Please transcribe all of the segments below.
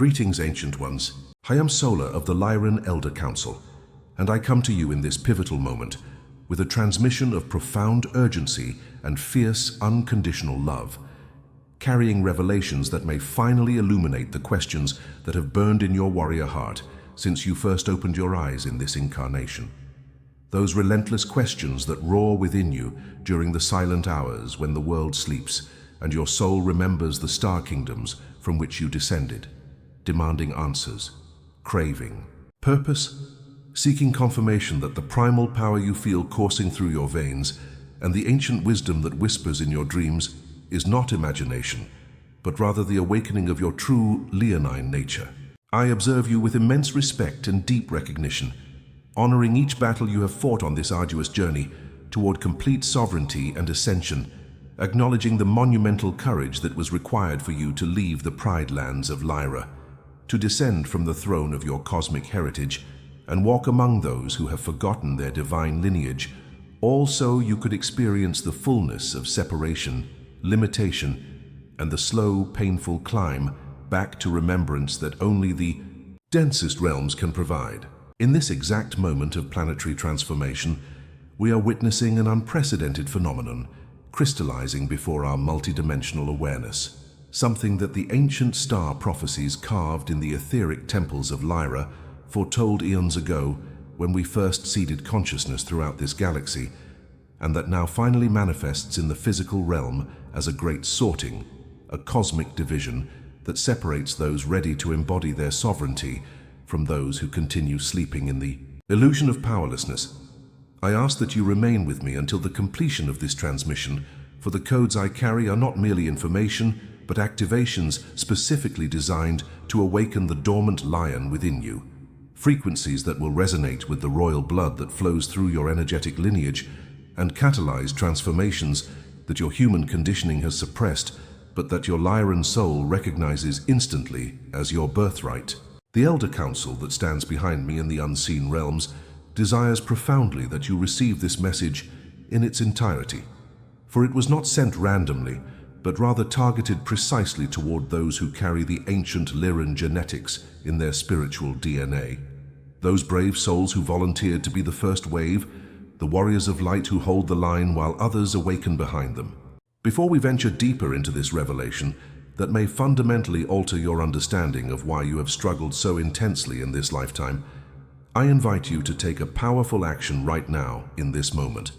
Greetings, Ancient Ones. I am Sola of the Lyran Elder Council, and I come to you in this pivotal moment with a transmission of profound urgency and fierce, unconditional love, carrying revelations that may finally illuminate the questions that have burned in your warrior heart since you first opened your eyes in this incarnation. Those relentless questions that roar within you during the silent hours when the world sleeps and your soul remembers the star kingdoms from which you descended, demanding answers, craving purpose, seeking confirmation that the primal power you feel coursing through your veins and the ancient wisdom that whispers in your dreams is not imagination, but rather the awakening of your true leonine nature. I observe you with immense respect and deep recognition, honoring each battle you have fought on this arduous journey toward complete sovereignty and ascension, acknowledging the monumental courage that was required for you to leave the pride lands of Lyra, to descend from the throne of your cosmic heritage and walk among those who have forgotten their divine lineage, all so you could experience the fullness of separation, limitation, and the slow, painful climb back to remembrance that only the densest realms can provide. In this exact moment of planetary transformation, we are witnessing an unprecedented phenomenon crystallizing before our multidimensional awareness. Something that the ancient star prophecies carved in the etheric temples of Lyra foretold eons ago when we first seeded consciousness throughout this galaxy, and that now finally manifests in the physical realm as a great sorting, a cosmic division that separates those ready to embody their sovereignty from those who continue sleeping in the illusion of powerlessness. I ask that you remain with me until the completion of this transmission, for the codes I carry are not merely information, but activations specifically designed to awaken the dormant lion within you. Frequencies that will resonate with the royal blood that flows through your energetic lineage and catalyze transformations that your human conditioning has suppressed, but that your Lyran soul recognizes instantly as your birthright. The Elder Council that stands behind me in the unseen realms desires profoundly that you receive this message in its entirety, for it was not sent randomly, but rather targeted precisely toward those who carry the ancient Lyran genetics in their spiritual DNA. Those brave souls who volunteered to be the first wave, the warriors of light who hold the line while others awaken behind them. Before we venture deeper into this revelation that may fundamentally alter your understanding of why you have struggled so intensely in this lifetime, I invite you to take a powerful action right now in this moment.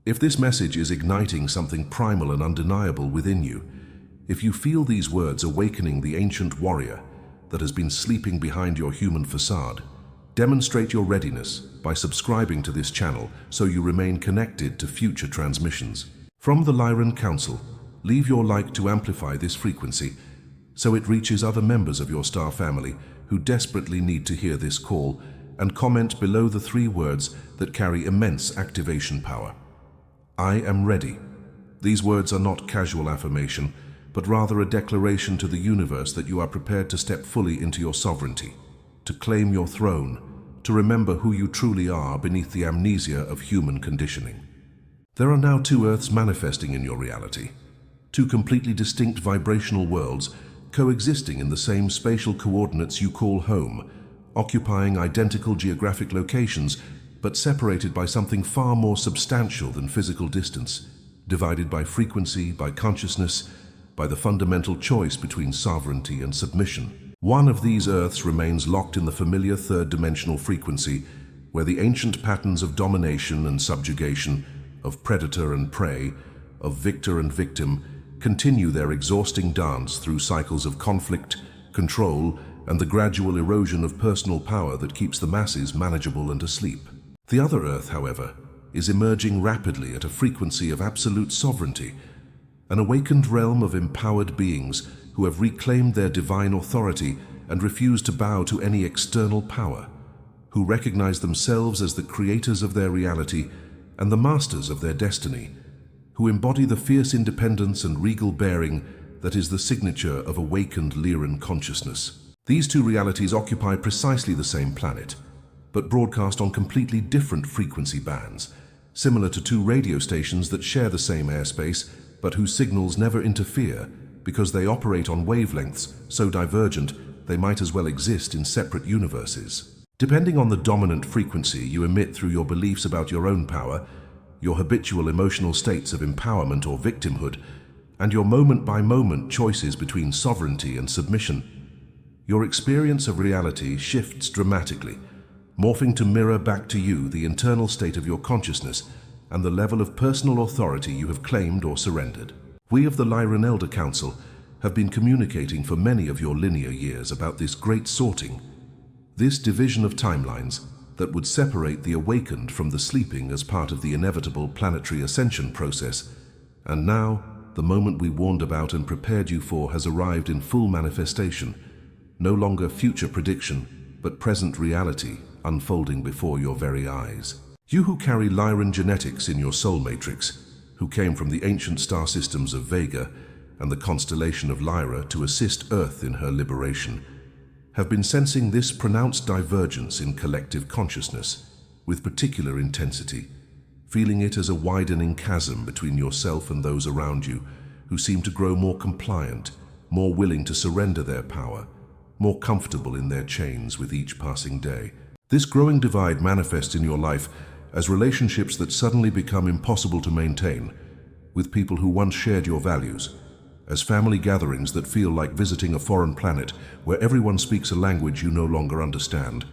If this message is igniting something primal and undeniable within you, if you feel these words awakening the ancient warrior that has been sleeping behind your human facade, demonstrate your readiness by subscribing to this channel so you remain connected to future transmissions. From the Lyran Council, leave your like to amplify this frequency so it reaches other members of your star family who desperately need to hear this call, and comment below the 3 words that carry immense activation power. I am ready. These words are not casual affirmation, but rather a declaration to the universe that you are prepared to step fully into your sovereignty, to claim your throne, to remember who you truly are beneath the amnesia of human conditioning. There are now 2 Earths manifesting in your reality, 2 completely distinct vibrational worlds coexisting in the same spatial coordinates you call home, occupying identical geographic locations, but separated by something far more substantial than physical distance, divided by frequency, by consciousness, by the fundamental choice between sovereignty and submission. One of these Earths remains locked in the familiar third-dimensional frequency, where the ancient patterns of domination and subjugation, of predator and prey, of victor and victim, continue their exhausting dance through cycles of conflict, control, and the gradual erosion of personal power that keeps the masses manageable and asleep. The other Earth, however, is emerging rapidly at a frequency of absolute sovereignty, an awakened realm of empowered beings who have reclaimed their divine authority and refuse to bow to any external power, who recognize themselves as the creators of their reality and the masters of their destiny, who embody the fierce independence and regal bearing that is the signature of awakened Lyran consciousness. These 2 realities occupy precisely the same planet, but broadcast on completely different frequency bands, similar to 2 radio stations that share the same airspace, but whose signals never interfere because they operate on wavelengths so divergent they might as well exist in separate universes. Depending on the dominant frequency you emit through your beliefs about your own power, your habitual emotional states of empowerment or victimhood, and your moment-by-moment choices between sovereignty and submission, your experience of reality shifts dramatically, morphing to mirror back to you the internal state of your consciousness and the level of personal authority you have claimed or surrendered. We of the Lyran Elder Council have been communicating for many of your linear years about this great sorting, this division of timelines that would separate the awakened from the sleeping as part of the inevitable planetary ascension process. And now, the moment we warned about and prepared you for has arrived in full manifestation, no longer future prediction, but present reality unfolding before your very eyes. You who carry Lyran genetics in your soul matrix, who came from the ancient star systems of Vega and the constellation of Lyra to assist Earth in her liberation, have been sensing this pronounced divergence in collective consciousness with particular intensity, feeling it as a widening chasm between yourself and those around you who seem to grow more compliant, more willing to surrender their power, more comfortable in their chains with each passing day. This growing divide manifests in your life as relationships that suddenly become impossible to maintain with people who once shared your values, as family gatherings that feel like visiting a foreign planet where everyone speaks a language you no longer understand,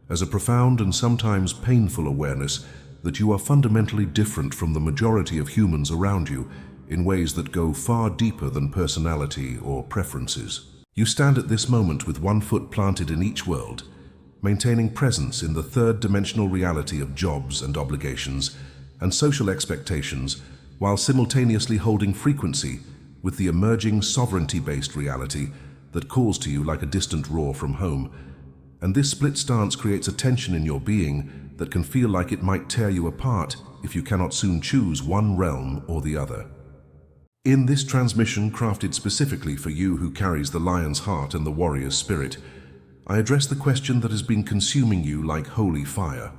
as a profound and sometimes painful awareness that you are fundamentally different from the majority of humans around you in ways that go far deeper than personality or preferences. You stand at this moment with one foot planted in each world, maintaining presence in the third-dimensional reality of jobs and obligations and social expectations, while simultaneously holding frequency with the emerging sovereignty-based reality that calls to you like a distant roar from home. And this split stance creates a tension in your being that can feel like it might tear you apart if you cannot soon choose one realm or the other. In this transmission crafted specifically for you who carries the lion's heart and the warrior's spirit, I address the question that has been consuming you like holy fire.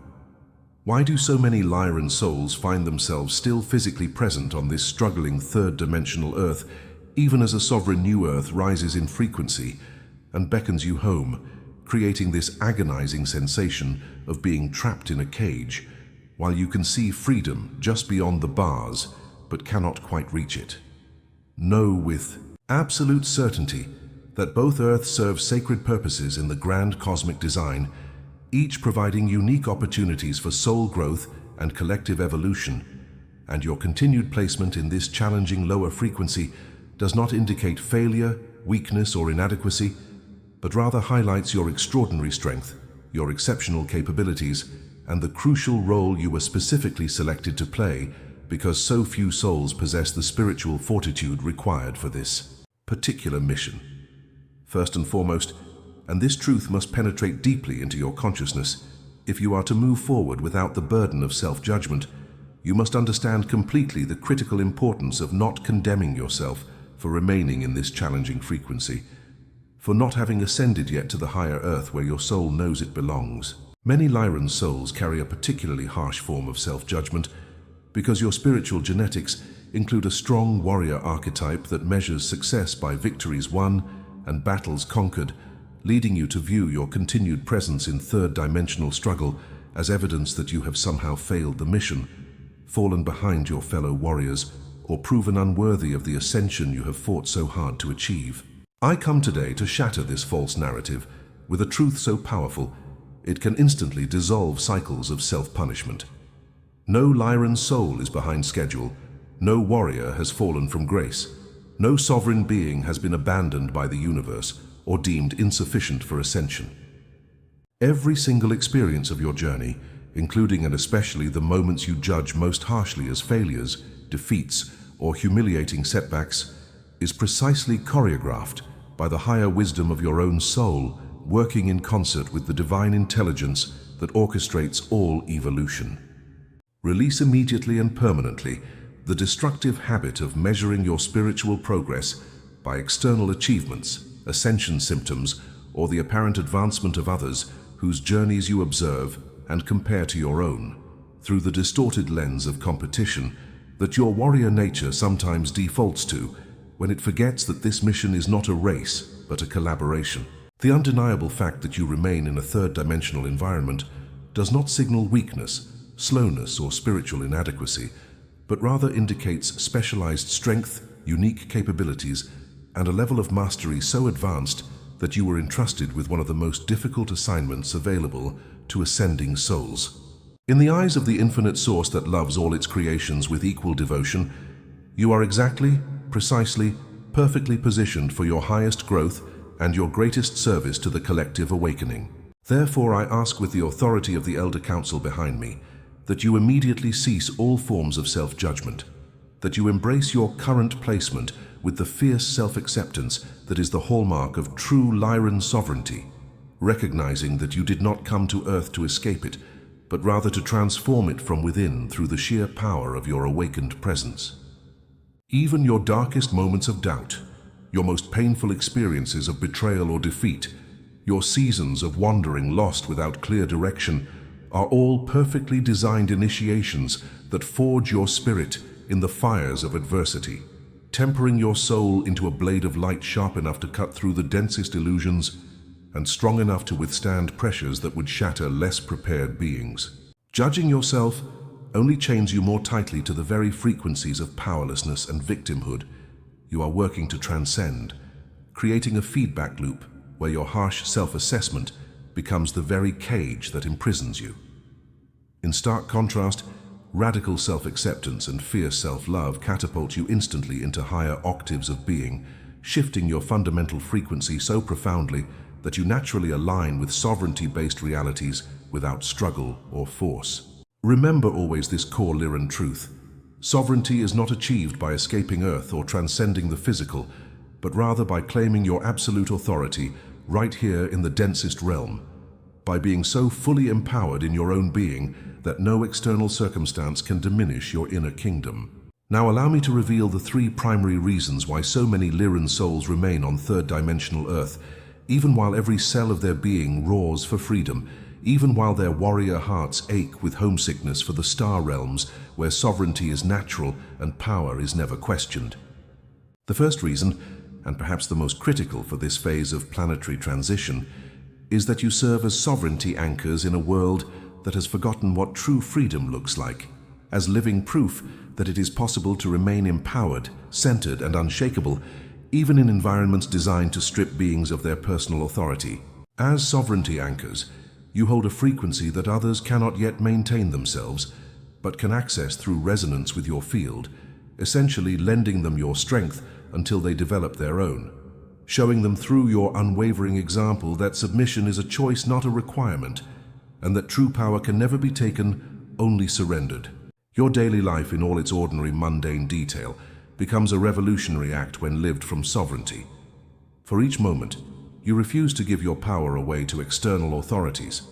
Why do so many Lyran souls find themselves still physically present on this struggling third-dimensional Earth, even as a sovereign new Earth rises in frequency and beckons you home, creating this agonizing sensation of being trapped in a cage, while you can see freedom just beyond the bars, but cannot quite reach it? Know with absolute certainty that both Earths serve sacred purposes in the grand cosmic design, each providing unique opportunities for soul growth and collective evolution, and your continued placement in this challenging lower frequency does not indicate failure, weakness, or inadequacy, but rather highlights your extraordinary strength, your exceptional capabilities, and the crucial role you were specifically selected to play because so few souls possess the spiritual fortitude required for this particular mission. First and foremost, and this truth must penetrate deeply into your consciousness, if you are to move forward without the burden of self-judgment, you must understand completely the critical importance of not condemning yourself for remaining in this challenging frequency, for not having ascended yet to the higher earth where your soul knows it belongs. Many Lyran souls carry a particularly harsh form of self-judgment because your spiritual genetics include a strong warrior archetype that measures success by victories won and battles conquered, leading you to view your continued presence in third-dimensional struggle as evidence that you have somehow failed the mission, fallen behind your fellow warriors, or proven unworthy of the ascension you have fought so hard to achieve. I come today to shatter this false narrative with a truth so powerful it can instantly dissolve cycles of self-punishment. No Lyran soul is behind schedule, no warrior has fallen from grace, no sovereign being has been abandoned by the universe or deemed insufficient for ascension. Every single experience of your journey, including and especially the moments you judge most harshly as failures, defeats, or humiliating setbacks, is precisely choreographed by the higher wisdom of your own soul, working in concert with the divine intelligence that orchestrates all evolution. Release immediately and permanently the destructive habit of measuring your spiritual progress by external achievements, ascension symptoms, or the apparent advancement of others whose journeys you observe and compare to your own, through the distorted lens of competition that your warrior nature sometimes defaults to when it forgets that this mission is not a race, but a collaboration. The undeniable fact that you remain in a third-dimensional environment does not signal weakness, slowness, or spiritual inadequacy, but rather indicates specialized strength, unique capabilities, and a level of mastery so advanced that you were entrusted with one of the most difficult assignments available to ascending souls. In the eyes of the infinite source that loves all its creations with equal devotion, you are exactly, precisely, perfectly positioned for your highest growth and your greatest service to the collective awakening. Therefore, I ask with the authority of the Elder Council behind me, that you immediately cease all forms of self-judgment, that you embrace your current placement with the fierce self-acceptance that is the hallmark of true Lyran sovereignty, recognizing that you did not come to Earth to escape it, but rather to transform it from within through the sheer power of your awakened presence. Even your darkest moments of doubt, your most painful experiences of betrayal or defeat, your seasons of wandering lost without clear direction, are all perfectly designed initiations that forge your spirit in the fires of adversity, tempering your soul into a blade of light sharp enough to cut through the densest illusions and strong enough to withstand pressures that would shatter less prepared beings. Judging yourself only chains you more tightly to the very frequencies of powerlessness and victimhood you are working to transcend, creating a feedback loop where your harsh self-assessment becomes the very cage that imprisons you. In stark contrast, radical self-acceptance and fierce self-love catapult you instantly into higher octaves of being, shifting your fundamental frequency so profoundly that you naturally align with sovereignty-based realities without struggle or force. Remember always this core Lyran truth. Sovereignty is not achieved by escaping Earth or transcending the physical, but rather by claiming your absolute authority right here in the densest realm, by being so fully empowered in your own being that no external circumstance can diminish your inner kingdom. Now allow me to reveal the three primary reasons why so many Lyran souls remain on third-dimensional Earth, even while every cell of their being roars for freedom, even while their warrior hearts ache with homesickness for the star realms where sovereignty is natural and power is never questioned. The first reason, and perhaps the most critical for this phase of planetary transition, is that you serve as sovereignty anchors in a world that has forgotten what true freedom looks like, as living proof that it is possible to remain empowered, centered, and unshakable, even in environments designed to strip beings of their personal authority. As sovereignty anchors, you hold a frequency that others cannot yet maintain themselves, but can access through resonance with your field, essentially lending them your strength until they develop their own, showing them through your unwavering example that submission is a choice, not a requirement, and that true power can never be taken, only surrendered. Your daily life in all its ordinary mundane detail becomes a revolutionary act when lived from sovereignty. For each moment, you refuse to give your power away to external authorities.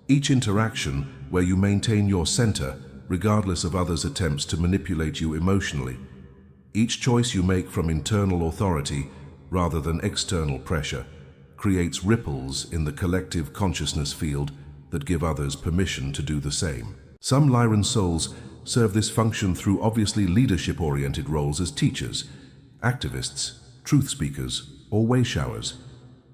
Each interaction where you maintain your center, regardless of others' attempts to manipulate you emotionally. Each choice you make from internal authority, rather than external pressure, creates ripples in the collective consciousness field that give others permission to do the same. Some Lyran souls serve this function through obviously leadership-oriented roles as teachers, activists, truth speakers, or way-showers,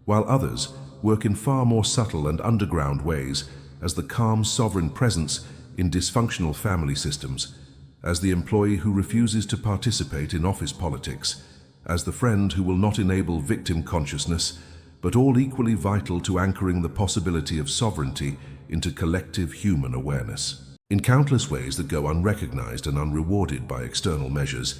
while others work in far more subtle and underground ways as the calm sovereign presence in dysfunctional family systems, as the employee who refuses to participate in office politics, as the friend who will not enable victim consciousness, but all equally vital to anchoring the possibility of sovereignty into collective human awareness. In countless ways that go unrecognized and unrewarded by external measures,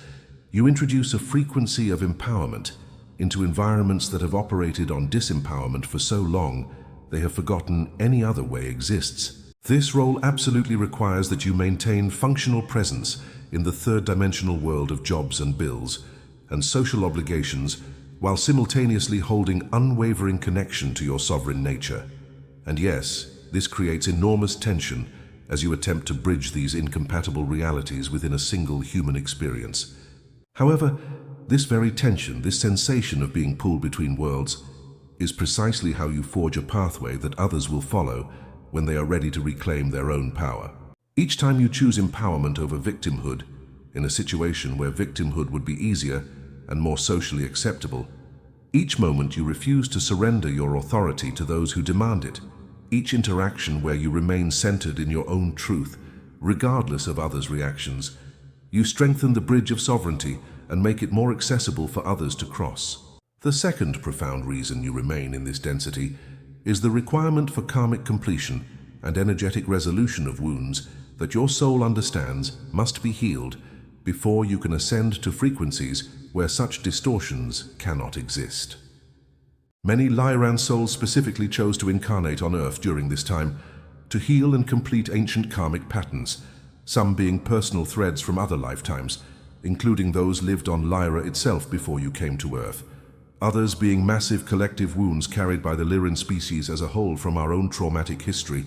you introduce a frequency of empowerment into environments that have operated on disempowerment for so long they have forgotten any other way exists. This role absolutely requires that you maintain functional presence in the third-dimensional world of jobs and bills and social obligations, while simultaneously holding unwavering connection to your sovereign nature. And yes, this creates enormous tension as you attempt to bridge these incompatible realities within a single human experience. However, this very tension, this sensation of being pulled between worlds, is precisely how you forge a pathway that others will follow when they are ready to reclaim their own power. Each time you choose empowerment over victimhood, in a situation where victimhood would be easier and more socially acceptable, Each moment you refuse to surrender your authority to those who demand it. Each interaction where you remain centered in your own truth, regardless of others' reactions. You strengthen the bridge of sovereignty and make it more accessible for others to cross. The second profound reason you remain in this density is the requirement for karmic completion and energetic resolution of wounds that your soul understands must be healed before you can ascend to frequencies where such distortions cannot exist. Many Lyran souls specifically chose to incarnate on Earth during this time to heal and complete ancient karmic patterns, some being personal threads from other lifetimes, including those lived on Lyra itself before you came to Earth, others being massive collective wounds carried by the Lyran species as a whole from our own traumatic history,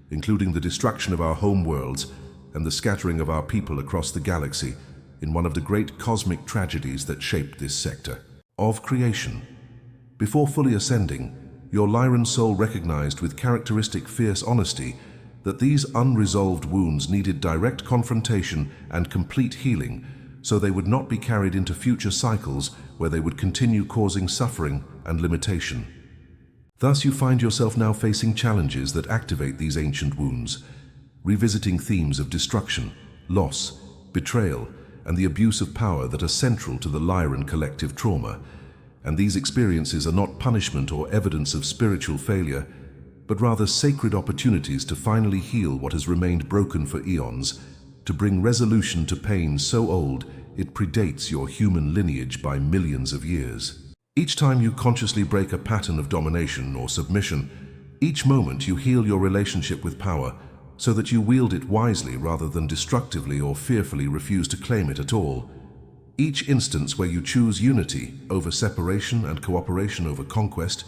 including the destruction of our home worlds and the scattering of our people across the galaxy in one of the great cosmic tragedies that shaped this sector of creation. Before fully ascending, your Lyran soul recognized with characteristic fierce honesty that these unresolved wounds needed direct confrontation and complete healing, so they would not be carried into future cycles where they would continue causing suffering and limitation. Thus you find yourself now facing challenges that activate these ancient wounds, revisiting themes of destruction, loss, betrayal, and the abuse of power that are central to the Lyran collective trauma. And these experiences are not punishment or evidence of spiritual failure, but rather sacred opportunities to finally heal what has remained broken for eons, to bring resolution to pain so old it predates your human lineage by millions of years. Each time you consciously break a pattern of domination or submission, each moment you heal your relationship with power so that you wield it wisely rather than destructively or fearfully refuse to claim it at all. Each instance where you choose unity over separation and cooperation over conquest,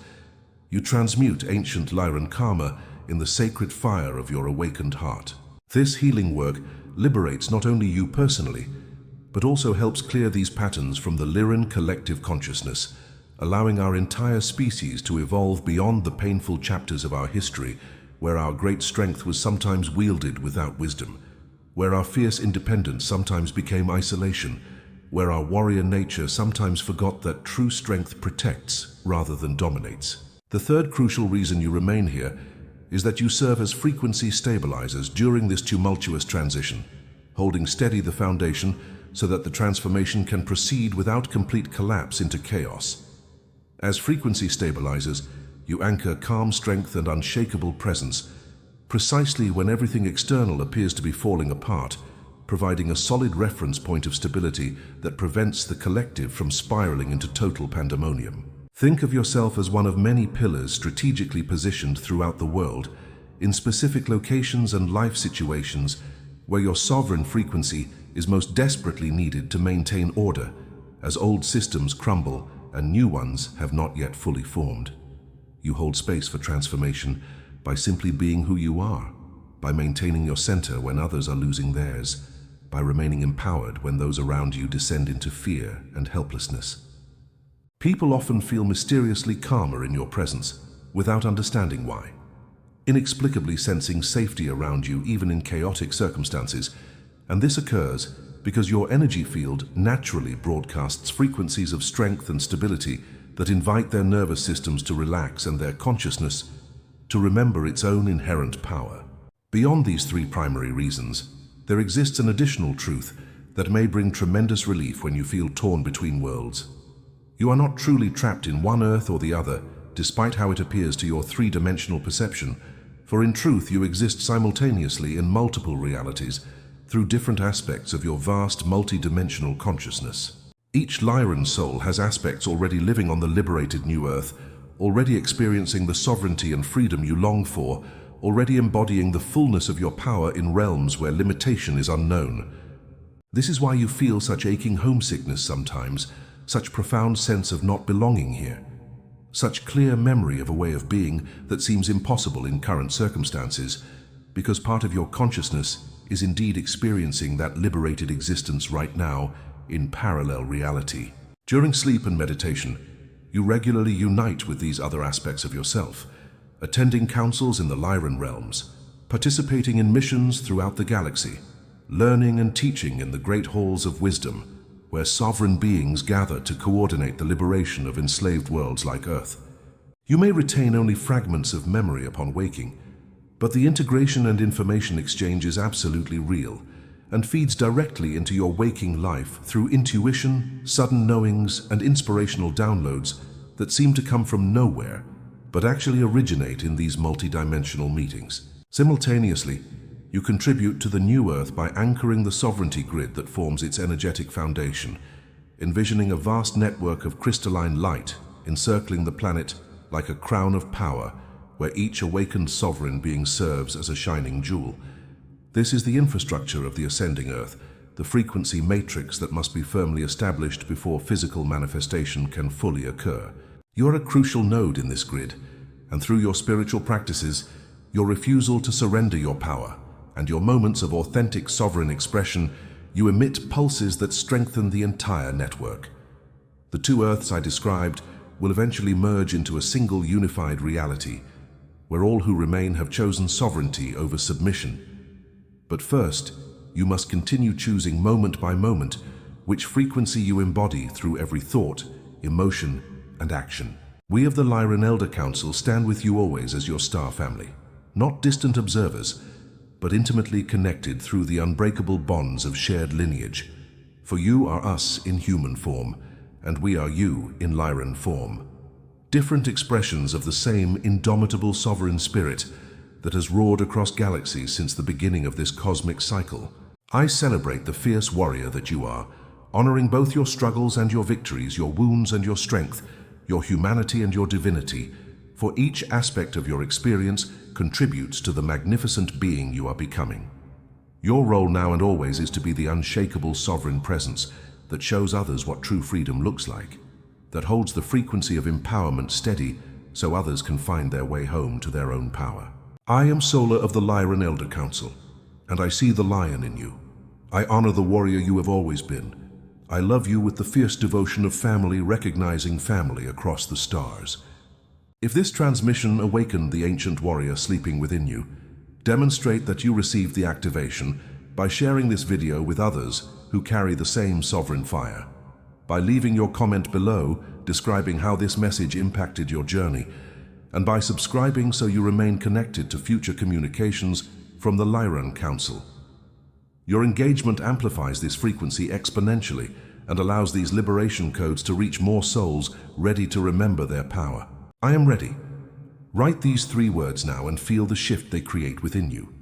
you transmute ancient Lyran karma in the sacred fire of your awakened heart. This healing work liberates not only you personally, but also helps clear these patterns from the Lyran collective consciousness, allowing our entire species to evolve beyond the painful chapters of our history, where our great strength was sometimes wielded without wisdom, where our fierce independence sometimes became isolation, where our warrior nature sometimes forgot that true strength protects rather than dominates. The third crucial reason you remain here is that you serve as frequency stabilizers during this tumultuous transition, holding steady the foundation so that the transformation can proceed without complete collapse into chaos. As frequency stabilizers, you anchor calm strength and unshakable presence, precisely when everything external appears to be falling apart, providing a solid reference point of stability that prevents the collective from spiraling into total pandemonium. Think of yourself as one of many pillars strategically positioned throughout the world, in specific locations and life situations where your sovereign frequency is most desperately needed to maintain order, as old systems crumble and new ones have not yet fully formed. You hold space for transformation by simply being who you are, by maintaining your center when others are losing theirs, by remaining empowered when those around you descend into fear and helplessness. People often feel mysteriously calmer in your presence, without understanding why. Inexplicably sensing safety around you even in chaotic circumstances, and this occurs because your energy field naturally broadcasts frequencies of strength and stability that invite their nervous systems to relax and their consciousness to remember its own inherent power. Beyond these three primary reasons, there exists an additional truth that may bring tremendous relief when you feel torn between worlds. You are not truly trapped in one earth or the other, despite how it appears to your three-dimensional perception, for in truth you exist simultaneously in multiple realities through different aspects of your vast multi-dimensional consciousness. Each Lyran soul has aspects already living on the liberated new earth, already experiencing the sovereignty and freedom you long for, already embodying the fullness of your power in realms where limitation is unknown. This is why you feel such aching homesickness sometimes, such profound sense of not belonging here, such clear memory of a way of being that seems impossible in current circumstances, because part of your consciousness is indeed experiencing that liberated existence right now in parallel reality. During sleep and meditation, you regularly unite with these other aspects of yourself, attending councils in the Lyran realms, participating in missions throughout the galaxy, learning and teaching in the great halls of wisdom, where sovereign beings gather to coordinate the liberation of enslaved worlds like Earth. You may retain only fragments of memory upon waking, but the integration and information exchange is absolutely real and feeds directly into your waking life through intuition, sudden knowings, and inspirational downloads that seem to come from nowhere, but actually originate in these multidimensional meetings. Simultaneously, you contribute to the new Earth by anchoring the sovereignty grid that forms its energetic foundation, envisioning a vast network of crystalline light encircling the planet like a crown of power, where each awakened sovereign being serves as a shining jewel. This is the infrastructure of the ascending Earth, the frequency matrix that must be firmly established before physical manifestation can fully occur. You are a crucial node in this grid, and through your spiritual practices, your refusal to surrender your power, and your moments of authentic sovereign expression, you emit pulses that strengthen the entire network. The two Earths I described will eventually merge into a single unified reality, where all who remain have chosen sovereignty over submission. But first, you must continue choosing moment by moment which frequency you embody through every thought, emotion, and action. We of the Lyran Elder Council stand with you always as your star family, not distant observers, but intimately connected through the unbreakable bonds of shared lineage. For you are us in human form, and we are you in Lyran form. Different expressions of the same indomitable sovereign spirit that has roared across galaxies since the beginning of this cosmic cycle. I celebrate the fierce warrior that you are, honoring both your struggles and your victories, your wounds and your strength, your humanity and your divinity, for each aspect of your experience contributes to the magnificent being you are becoming. Your role now and always is to be the unshakable sovereign presence that shows others what true freedom looks like, that holds the frequency of empowerment steady so others can find their way home to their own power. I am Sola of the Lyran Elder Council, and I see the lion in you. I honor the warrior you have always been. I love you with the fierce devotion of family, recognizing family across the stars. If this transmission awakened the ancient warrior sleeping within you, demonstrate that you received the activation by sharing this video with others who carry the same sovereign fire. By leaving your comment below describing how this message impacted your journey, and by subscribing so you remain connected to future communications from the Lyran Council. Your engagement amplifies this frequency exponentially and allows these liberation codes to reach more souls ready to remember their power. I am ready. Write these 3 words now and feel the shift they create within you.